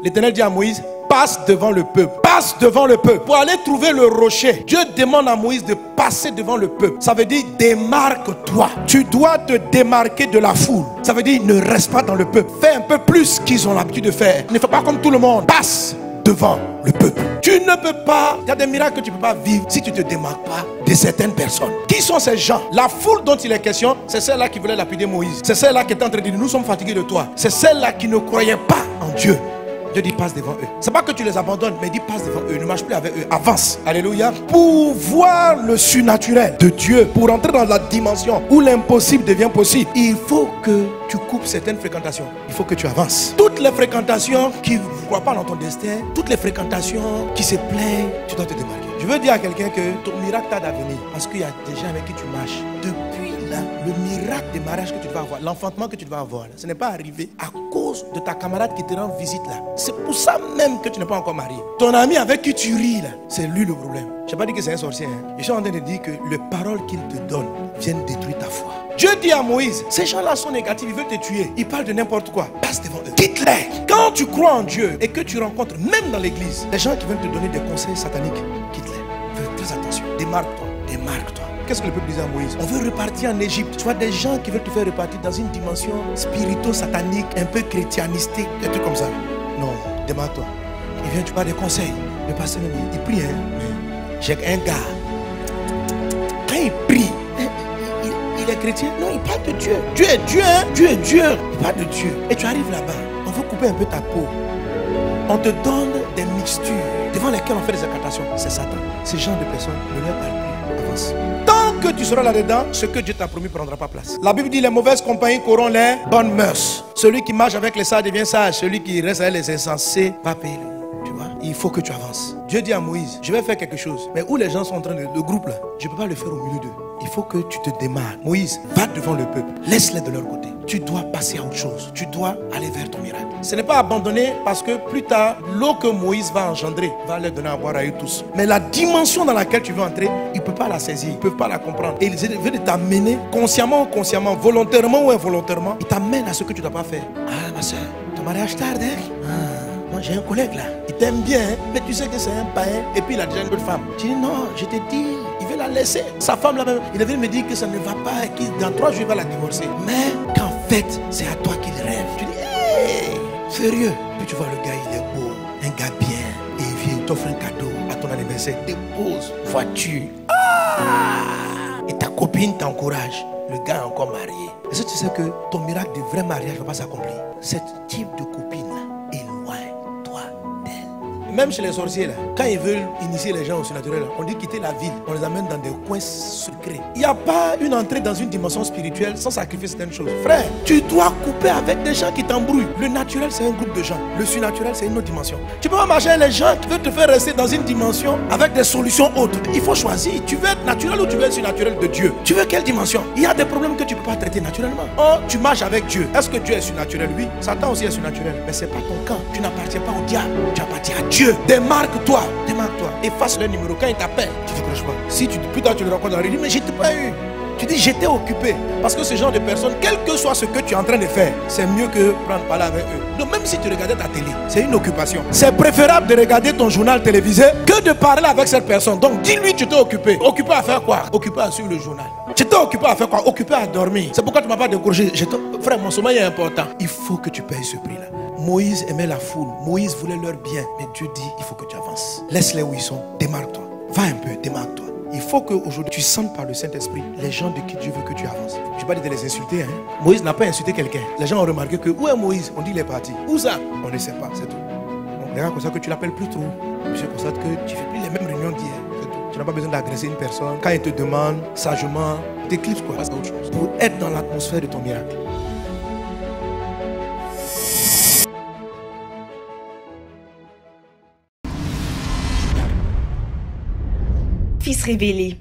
l'Éternel dit à Moïse, passe devant le peuple. Passe devant le peuple. Pour aller trouver le rocher, Dieu demande à Moïse de passer devant le peuple. Ça veut dire démarque-toi. Tu dois te démarquer de la foule. Ça veut dire ne reste pas dans le peuple. Fais un peu plus qu'ils ont l'habitude de faire. Ne fais pas comme tout le monde. Passe devant le peuple. Tu ne peux pas, il y a des miracles que tu ne peux pas vivre si tu ne te démarques pas de certaines personnes. Qui sont ces gens? La foule dont il est question, c'est celle-là qui voulait lapider Moïse. C'est celle-là qui est en train de dire, nous sommes fatigués de toi. C'est celle-là qui ne croyait pas en Dieu. Dieu dit passe devant eux. C'est pas que tu les abandonnes, mais dis passe devant eux. Ne marche plus avec eux. Avance. Alléluia. Pour voir le surnaturel de Dieu, pour entrer dans la dimension où l'impossible devient possible, il faut que tu coupes certaines fréquentations. Il faut que tu avances. Toutes les fréquentations qui ne croient pas dans ton destin, toutes les fréquentations qui se plaignent, tu dois te démarquer. Je veux dire à quelqu'un que ton miracle t'a d'avenir. Parce qu'il y a des gens avec qui tu marches. Depuis là, le miracle de mariage que tu vas avoir, l'enfantement que tu vas avoir, ce n'est pas arrivé à cause de ta camarade qui te rend visite là. C'est pour ça même que tu n'es pas encore marié. Ton ami avec qui tu ris là, c'est lui le problème. Je n'ai pas dit que c'est un sorcier. Je suis en train de dire que les paroles qu'il te donne viennent détruire ta foi. Dieu dit à Moïse, ces gens-là sont négatifs, ils veulent te tuer. Ils parlent de n'importe quoi. Passe devant eux. Quitte-les. Quand tu crois en Dieu et que tu rencontres, même dans l'église, des gens qui veulent te donner des conseils sataniques, quitte-les. Fais très attention. Démarque-toi. Démarque-toi. Qu'est-ce que le peuple disait à Moïse? On veut repartir en Égypte. Tu vois des gens qui veulent te faire repartir dans une dimension spirito-satanique, un peu chrétianistique, des trucs comme ça. Non, démarque-toi. Il vient, tu parles des conseils. Le pasteur me dit, il prie, hein. J'ai un gars. Quand il prie, il est chrétien? Non, il parle de Dieu. Dieu est Dieu, hein. Dieu est Dieu. Il parle de Dieu. Et tu arrives là-bas, on veut couper un peu ta peau. On te donne des mixtures devant lesquelles on fait des incantations. C'est Satan. Ce genre de personnes ne leur parle plus. Avance. Tant que tu seras là-dedans, ce que Dieu t'a promis ne prendra pas place. La Bible dit les mauvaises compagnies corrompent les bonnes mœurs. Celui qui marche avec les sages devient sage. Celui qui reste avec les insensés va payer. Tu vois, il faut que tu avances. Dieu dit à Moïse, je vais faire quelque chose. Mais où les gens sont en train de... Le groupe là, je ne peux pas le faire au milieu d'eux. Il faut que tu te démarres. Moïse, va devant le peuple. Laisse-les de leur côté. Tu dois passer à autre chose. Tu dois aller vers ton miracle. Ce n'est pas abandonner parce que plus tard, l'eau que Moïse va engendrer va leur donner à boire à eux tous. Mais la dimension dans laquelle tu veux entrer, ils ne peuvent pas la saisir. Ils ne peuvent pas la comprendre. Et ils veulent t'amener consciemment ou consciemment, volontairement ou involontairement. Ils t'amènent à ce que tu ne dois pas faire. Ah ma soeur, ton mariage tarde, hein? Moi j'ai un collègue là. Il t'aime bien, hein? Mais tu sais que c'est un païen. Et puis il a déjà une autre femme. Tu dis non, je te dis. Il veut la laisser. Sa femme là-même, il devait me dire que ça ne va pas et que dans 3 jours il va la divorcer. Mais qu'en fait, c'est à toi qu'il rêve. Tu dis, hey, sérieux. Puis tu vois le gars, il est beau, un gars bien. Et il vient, il t'offre un cadeau à ton anniversaire. Dépose, voiture. Ah! Et ta copine t'encourage. Le gars est encore marié. Est-ce que tu sais que ton miracle de vrai mariage ne va pas s'accomplir? Ce type de copine là, éloigne-toi d'elle. Même chez les sorciers là, quand ils veulent initier les gens au surnaturel, on dit quitter la ville, on les amène dans des coins secrets. Il n'y a pas une entrée dans une dimension spirituelle sans sacrifier certaines choses. Frère, tu dois couper avec des gens qui t'embrouillent. Le naturel c'est un groupe de gens, le surnaturel c'est une autre dimension. Tu peux pas marcher avec les gens qui veulent te faire rester dans une dimension avec des solutions autres. Il faut choisir, tu veux être naturel ou tu veux être surnaturel de Dieu? Tu veux quelle dimension? Il y a des problèmes que tu ne peux pas traiter naturellement. Oh, tu marches avec Dieu. Est-ce que Dieu est surnaturel? Oui. Satan aussi est surnaturel. Mais ce n'est pas ton camp. Tu n'appartiens pas au diable. Tu appartiens à Dieu. Démarque-toi. Démarque-toi. Efface le numéro. Quand il t'appelle, tu ne décroches pas. Si plus tard tu le rencontres dans la rue, mais je n'étais pas eu. Tu dis j'étais occupé. Parce que ce genre de personnes, quel que soit ce que tu es en train de faire, c'est mieux que prendre parler avec eux. Donc même si tu regardais ta télé, c'est une occupation. C'est préférable de regarder ton journal télévisé que de parler avec cette personne. Donc dis-lui tu t'es occupé. Occupé à faire quoi? Occupé à suivre le journal. Tu t'es occupé à faire quoi? Occupé à dormir. C'est pourquoi tu ne m'as pas découragé. Frère, mon sommeil est important. Il faut que tu payes ce prix-là. Moïse aimait la foule. Moïse voulait leur bien. Mais Dieu dit, il faut que tu avances. Laisse-les où ils sont. Démarque-toi. Va un peu, démarque-toi. Il faut qu'aujourd'hui tu sentes par le Saint-Esprit les gens de qui Dieu veut que tu avances. Je ne vais pas dire de les insulter. Hein? Moïse n'a pas insulté quelqu'un. Les gens ont remarqué que où est Moïse? On dit il est parti. Où ça? On ne sait pas, c'est tout. Donc les gens constate que tu l'appelles plus trop. Je constate que tu ne fais plus les mêmes réunions d'hier. C'est tout. Tu n'as pas besoin d'agresser une personne. Quand il te demande sagement, t'éclipses quoi? C'est autre chose. Pour être dans l'atmosphère de ton miracle. Fils révélé.